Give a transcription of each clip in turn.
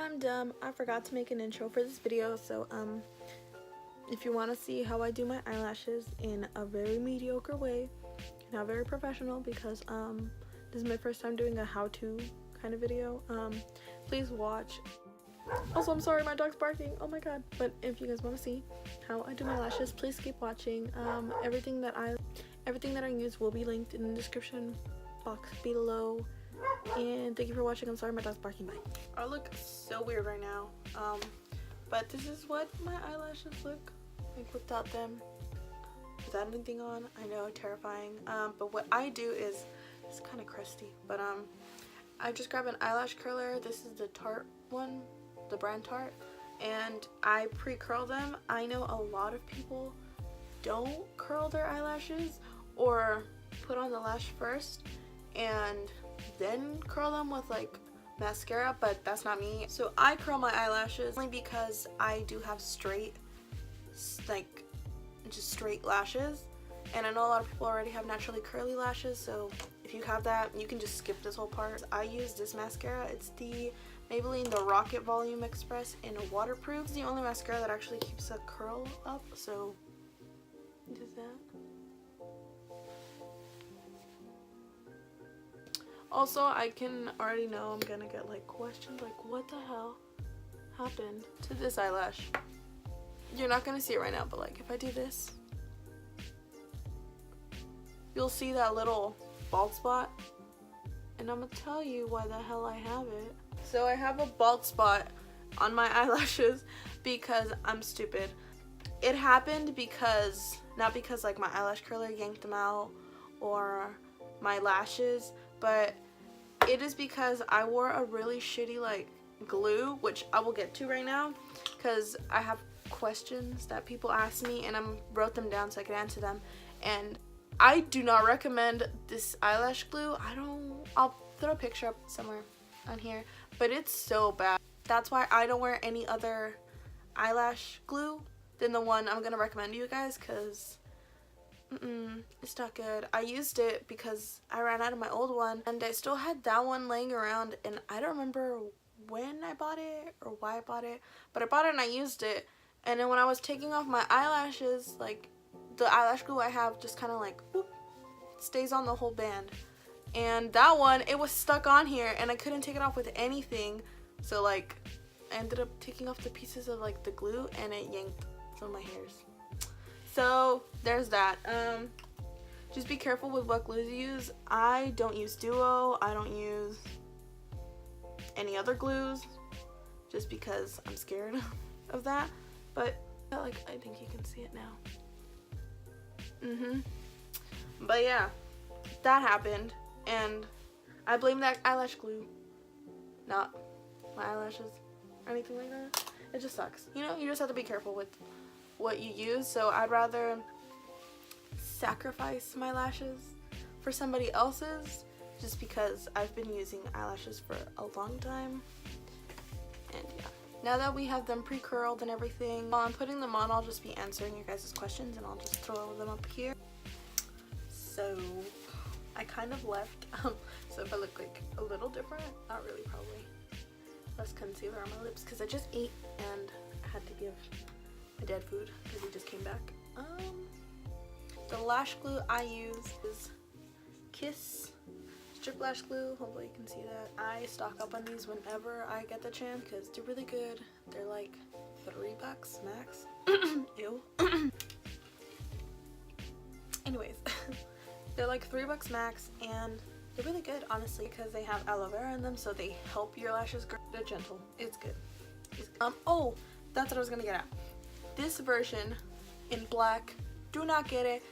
I'm dumb. I forgot to make an intro for this video, so if you want to see how I do my eyelashes in a very mediocre way, not very professional, because this is my first time doing a how-to kind of video, please watch. Also, I'm sorry, my dog's barking, oh my god. But if you guys want to see how I do my lashes, please keep watching. Everything that I use will be linked in the description box below. And thank you for watching. I'm sorry, my dog's barking. Bye. I look so weird right now, but this is what my eyelashes look like without them, without anything on. I know, terrifying. But what I do is, it's kind of crusty, but I just grab an eyelash curler. This is the Tarte one, the brand Tarte, and I pre-curl them. I know a lot of people don't curl their eyelashes or put on the lash first and then curl them with like mascara, but that's not me. So I curl my eyelashes only because I do have straight, like just straight lashes, and I know a lot of people already have naturally curly lashes, so if you have that, you can just skip this whole part. I use this mascara. It's the Maybelline the Rocket Volume Express in a waterproof. It's the only mascara that actually keeps a curl up, so does that. Also, I can already know I'm gonna get like questions like, what the hell happened to this eyelash? You're not gonna see it right now, but like if I do this, you'll see that little bald spot, and I'm gonna tell you why the hell I have it. So I have a bald spot on my eyelashes because I'm stupid. It happened because, not because like my eyelash curler yanked them out or my lashes, but it is because I wore a really shitty like glue, which I will get to right now because I have questions that people ask me and I wrote them down so I could answer them. And I do not recommend this eyelash glue. I'll throw a picture up somewhere on here, but it's so bad. That's why I don't wear any other eyelash glue than the one I'm gonna recommend to you guys, because it's not good. I used it because I ran out of my old one and I still had that one laying around, and I don't remember when I bought it or why I bought it, but I bought it and I used it, and then when I was taking off my eyelashes, like the eyelash glue I have just kind of like boop, stays on the whole band, and that one, it was stuck on here and I couldn't take it off with anything, so like I ended up taking off the pieces of like the glue and it yanked some of my hairs. So there's that. Just be careful with what glues you use. I don't use Duo. I don't use any other glues just because I'm scared of that. But like, I think you can see it now. But yeah, that happened, and I blame that eyelash glue, not my eyelashes or anything like that. It just sucks. You know, you just have to be careful with what you use. So I'd rather sacrifice my lashes for somebody else's, just because I've been using eyelashes for a long time. And yeah, now that we have them pre-curled and everything, while I'm putting them on, I'll just be answering your guys' questions and I'll just throw them up here. So I kind of left, so if I look like a little different, not really, probably less concealer on my lips because I just ate and I had to give my dad food because he just came back. The lash glue I use is Kiss Strip Lash Glue. Hopefully you can see that. I stock up on these whenever I get the chance because they're really good. They're like $3 max. Ew. Anyways, they're like $3 max and they're really good, honestly, because they have aloe vera in them, so they help your lashes grow. They're gentle. It's good. Oh, that's what I was gonna get at. This version in black, do not get it.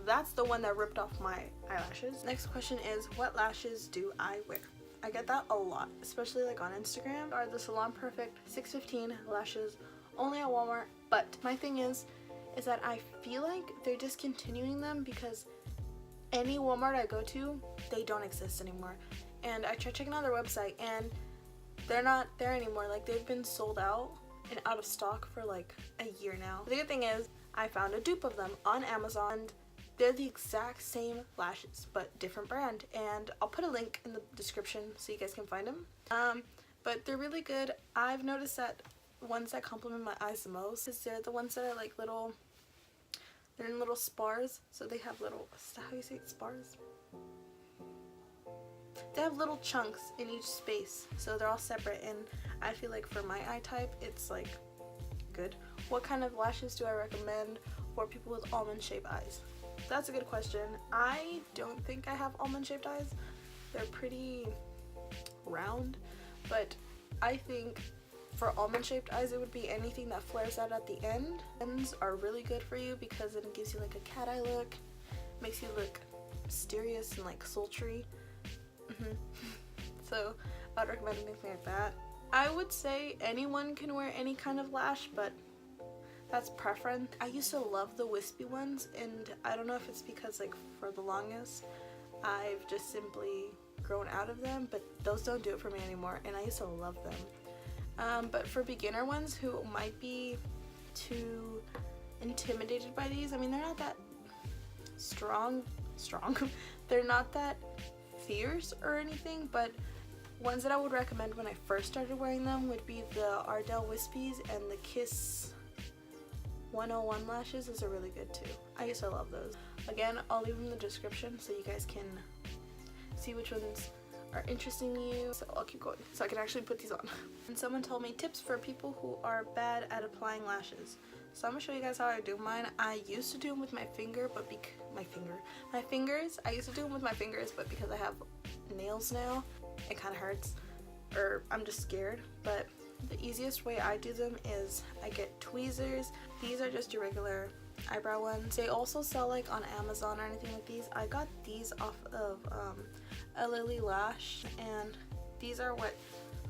That's the one that ripped off my eyelashes. Next question is, what lashes do I wear? I get that a lot, especially like on Instagram. Are the Salon Perfect 615 lashes only at Walmart? But my thing is that I feel like they're discontinuing them because any Walmart I go to, they don't exist anymore. And I tried checking out their website and they're not there anymore. Like, they've been sold out and out of stock for like a year now. The good thing is I found a dupe of them on Amazon. They're the exact same lashes but different brand, and I'll put a link in the description so you guys can find them. but they're really good. I've noticed that ones that complement my eyes the most is they're the ones that are like little, they're in little spars, so they have little, is that how you say it, spars? They have little chunks in each space, so they're all separate, and I feel like for my eye type, it's like good. What kind of lashes do I recommend for people with almond shaped eyes? That's a good question. I don't think I have almond shaped eyes. They're pretty round, but I think for almond shaped eyes it would be anything that flares out at the end. Ends are really good for you because it gives you like a cat eye look, makes you look mysterious and like sultry. So I'd recommend anything like that. I would say anyone can wear any kind of lash, but that's preference. I used to love the wispy ones, and I don't know if it's because like for the longest I've just simply grown out of them, but those don't do it for me anymore, and I used to love them. But for beginner ones who might be too intimidated by these, I mean, they're not that strong they're not that fierce or anything, but ones that I would recommend when I first started wearing them would be the Ardell Wispies and the Kiss 101 lashes. Those are really good too. I used to love those. Again, I'll leave them in the description so you guys can see which ones are interesting to you. So I'll keep going so I can actually put these on. And someone told me tips for people who are bad at applying lashes. So I'm gonna show you guys how I do mine. I used to do them with my finger, but my fingers. I used to do them with my fingers, but because I have nails now, it kind of hurts, or I'm just scared. But the easiest way I do them is I get tweezers. These are just your regular eyebrow ones. They also sell like on Amazon or anything like these. I got these off of a Lily Lash, and these are what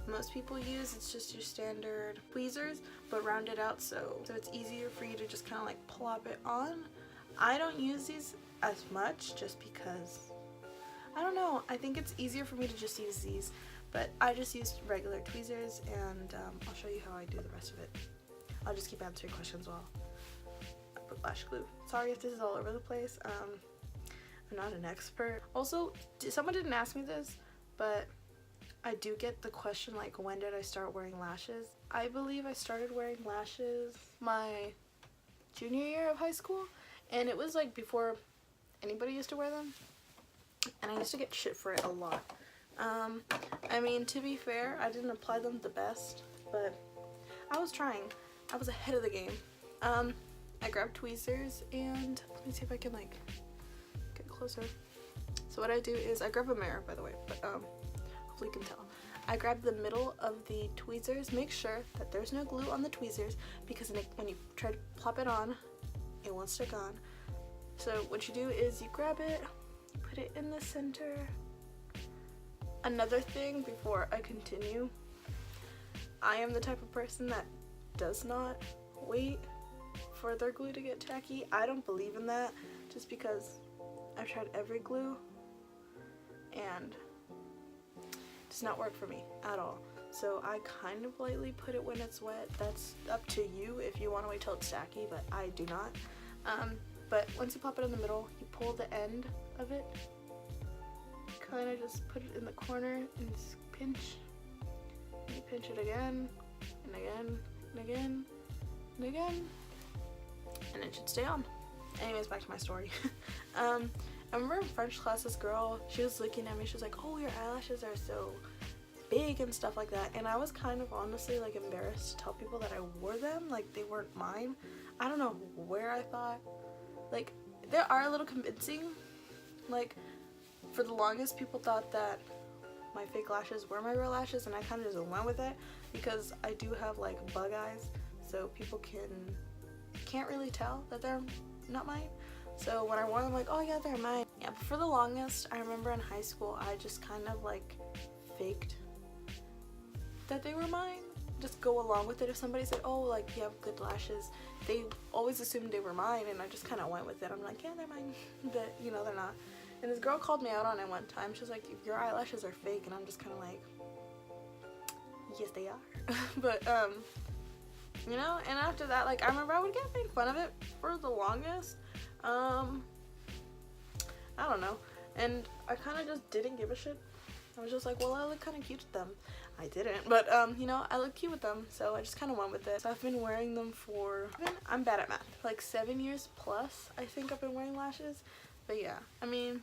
most people use. It's just your standard tweezers, but rounded out so it's easier for you to just kind of like plop it on. I don't use these as much just because, I don't know, I think it's easier for me to just use these, but I just use regular tweezers, and I'll show you how I do the rest of it. I'll just keep answering questions while I put lash glue. Sorry if this is all over the place. I'm not an expert. Also, someone didn't ask me this, but I do get the question like, when did I start wearing lashes? I believe I started wearing lashes my junior year of high school, and it was like before anybody used to wear them, and I used to get shit for it a lot. I mean, to be fair, I didn't apply them the best, but I was trying. I was ahead of the game. I grabbed tweezers, and let me see if I can like get closer. So what I do is I grab a mirror, by the way, but hopefully you can tell. I grab the middle of the tweezers. Make sure that there's no glue on the tweezers, because when you try to plop it on, it won't stick on. So what you do is you grab it, put it in the center. Another thing before I continue, I am the type of person that does not wait for their glue to get tacky. I don't believe in that, just because I've tried every glue and it does not work for me at all. So I kind of lightly put it when it's wet. That's up to you if you want to wait till it's tacky, but I do not. But once you pop it in the middle, you pull the end of it, kind of just put it in the corner and pinch. And you pinch it again and again and again and again, and it should stay on. Anyways, back to my story. I remember in French class, this girl, she was looking at me, she was like, oh, your eyelashes are so big and stuff like that, and I was kind of honestly like embarrassed to tell people that I wore them, like they weren't mine. I don't know where I thought, like, they are a little convincing. Like, for the longest, people thought that my fake lashes were my real lashes, and I kind of just went with it because I do have like bug eyes, so people can't really tell that they're not mine. So when I wore them, like, oh yeah, they're mine. Yeah, but for the longest, I remember in high school, I just kind of like faked that they were mine. Just go along with it. If somebody said, oh, like, you have good lashes, they always assumed they were mine, and I just kind of went with it. I'm like, yeah, they're mine, but you know, they're not. And this girl called me out on it one time. She was like, your eyelashes are fake, and I'm just kind of like, yes, they are. But you know, and after that, like, I remember I would get made fun of it for the longest. I don't know, and I kind of just didn't give a shit. I was just like, well, I look kind of cute with them. I didn't, but you know, I look cute with them, so I just kind of went with it. So I've been wearing them for, I'm bad at math, like 7 years plus I think I've been wearing lashes. But yeah, I mean,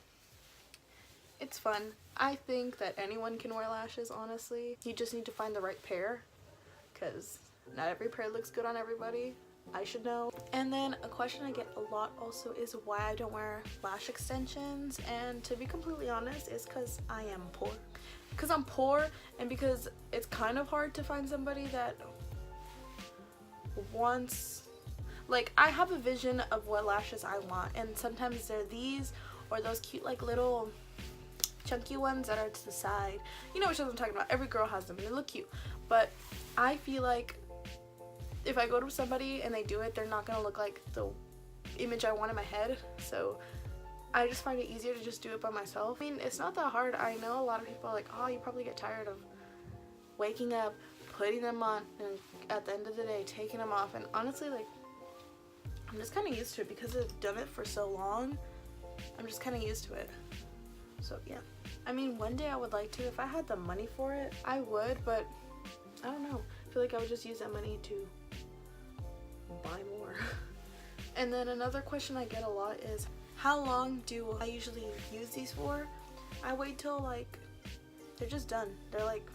it's fun. I think that anyone can wear lashes, honestly. You just need to find the right pair, because not every pair looks good on everybody. I should know. And then a question I get a lot also is why I don't wear lash extensions, and to be completely honest, it's because I am poor. Because I'm poor, and because it's kind of hard to find somebody that wants, like, I have a vision of what lashes I want, and sometimes they're these or those cute like little chunky ones that are to the side. You know which ones I'm talking about. Every girl has them and they look cute, but I feel like if I go to somebody and they do it, they're not gonna look like the image I want in my head. So I just find it easier to just do it by myself. I mean, it's not that hard. I know a lot of people are like, oh, you probably get tired of waking up, putting them on, and at the end of the day taking them off. And honestly, like, I'm just kind of used to it because I've done it for so long. I'm just kind of used to it. So yeah, I mean, one day I would like to, if I had the money for it, I would, but I don't know. I feel like I would just use that money to buy more. And then another question I get a lot is, how long do I usually use these for? I wait till like they're just done. They're like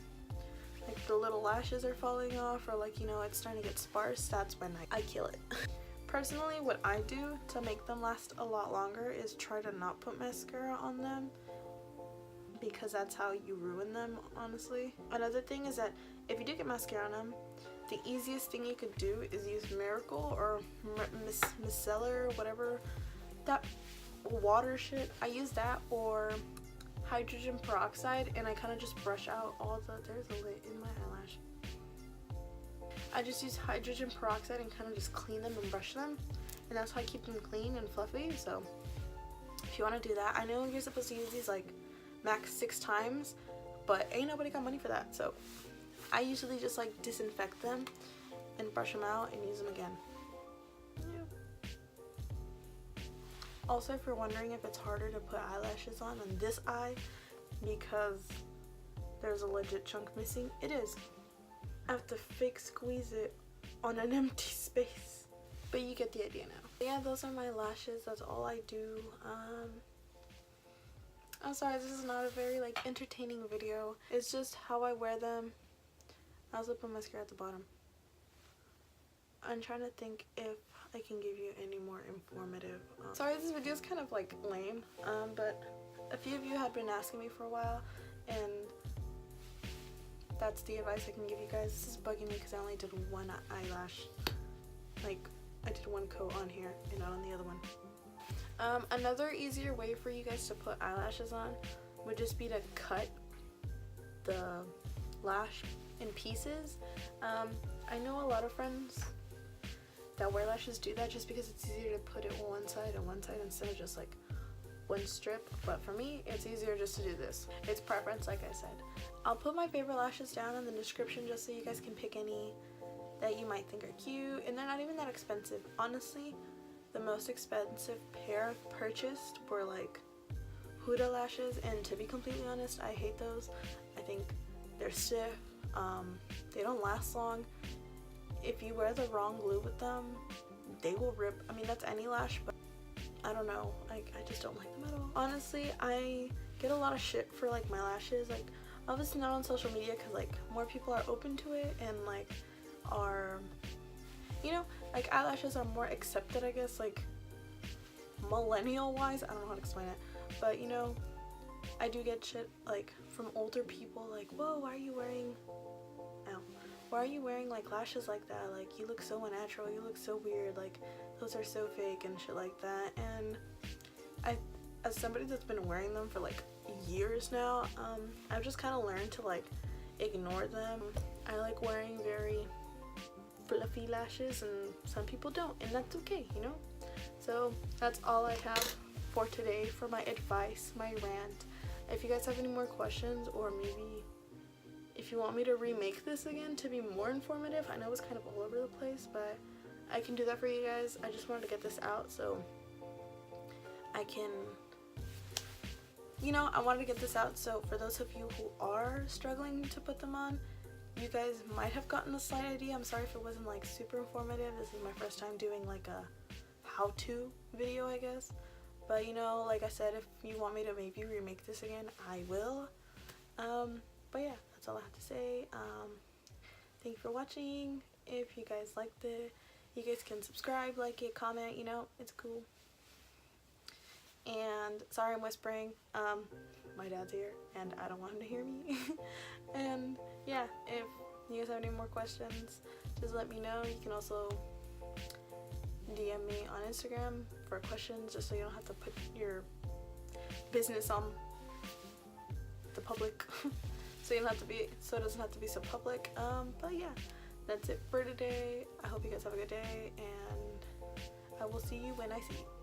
the little lashes are falling off, or like, you know, it's starting to get sparse. That's when I kill it. Personally, what I do to make them last a lot longer is try to not put mascara on them, because that's how you ruin them, honestly. Another thing is that if you do get mascara on them, the easiest thing you could do is use Miracle or Micellar, whatever, that water shit. I use that, or hydrogen peroxide, and I kind of just brush out all the, there's a lid in my eyelash. I just use hydrogen peroxide and kind of just clean them and brush them, and that's how I keep them clean and fluffy. So if you want to do that, I know you're supposed to use these like max 6 times, but ain't nobody got money for that, so I usually just like disinfect them and brush them out and use them again. Yeah. Also, if you're wondering if it's harder to put eyelashes on this eye because there's a legit chunk missing, it is. I have to fake squeeze it on an empty space, but you get the idea now. Yeah, those are my lashes. That's all I do. I'm sorry, this is not a very like entertaining video. It's just how I wear them. I also put mascara at the bottom. I'm trying to think if I can give you any more informative. Sorry, this video is kind of like lame, but a few of you have been asking me for a while, and that's the advice I can give you guys. This is bugging me because I only did one eyelash. Like, I did one coat on here and not on the other one. Another easier way for you guys to put eyelashes on would just be to cut the lash in pieces. I know a lot of friends that wear lashes do that just because it's easier to put it on one side instead of just like one strip, but for me it's easier just to do this. It's preference, like I said. I'll put my favorite lashes down in the description just so you guys can pick any that you might think are cute, and they're not even that expensive. Honestly, the most expensive pair I've purchased were like Huda lashes, and to be completely honest, I hate those. I think they're stiff, they don't last long. If you wear the wrong glue with them, they will rip. I mean, that's any lash, but I don't know, I just don't like them at all. Honestly, I get a lot of shit for like my lashes, like obviously not on social media because like more people are open to it and like are, you know, like eyelashes are more accepted, I guess, like millennial wise. I don't know how to explain it, but you know, I do get shit like from older people like, whoa, why are you wearing like lashes like that? Like, you look so unnatural, you look so weird, like those are so fake and shit like that. And as somebody that's been wearing them for like years now, I've just kind of learned to like ignore them. I like wearing very fluffy lashes and some people don't, and that's okay, you know. So that's all I have for today for my advice, my rant. If you guys have any more questions, or maybe if you want me to remake this again to be more informative, I know it's kind of all over the place, but I can do that for you guys. I just wanted to get this out so I can you know, I wanted to get this out, so for those of you who are struggling to put them on, you guys might have gotten a slight idea. I'm sorry if it wasn't like super informative. This is my first time doing like a how-to video, I guess. But you know, like I said, if you want me to maybe remake this again, I will. But yeah, that's all I have to say. Thank you for watching. If you guys liked it, you guys can subscribe, like it, comment, you know, it's cool. And sorry I'm whispering, my dad's here and I don't want him to hear me. And yeah, if you guys have any more questions, just let me know. You can also DM me on Instagram for questions, just so you don't have to put your business on the public. So it doesn't have to be so public. But yeah, that's it for today. I hope you guys have a good day, and I will see you when I see you.